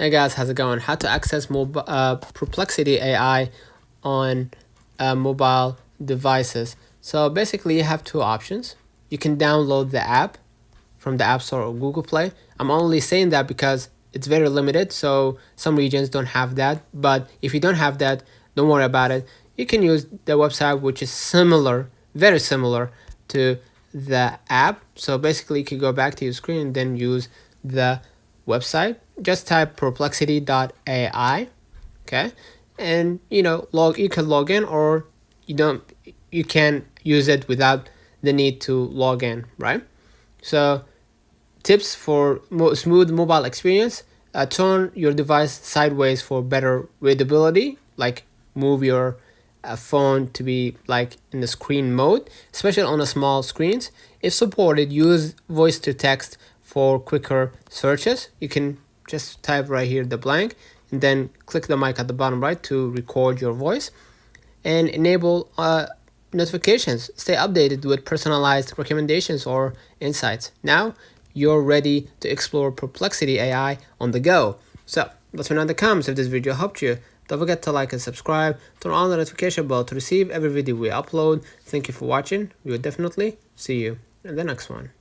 Hey guys, how's it going? How to access Perplexity AI on mobile devices. So basically you have two options. You can download the app from the App Store or Google Play. I'm only saying that because it's very limited, so some regions don't have that. But if you don't have that, don't worry about it. You can use the website, which is similar, very similar to the app. So basically you can go back to your screen and then use the website. Just type perplexity.ai, okay, and you can log in, or you can use it without the need to log in, right? So tips for smooth mobile experience: turn your device sideways for better readability, like move your phone to be like in the screen mode, especially on the small screens. If supported, use voice to text for quicker searches. You can just type right here the blank and then click the mic at the bottom right to record your voice, and enable notifications. Stay updated with personalized recommendations or insights. Now you're ready to explore Perplexity AI on the go. So let me know in the comments if this video helped you. Don't forget to like and subscribe. Turn on the notification bell to receive every video we upload. Thank you for watching. We will definitely see you in the next one.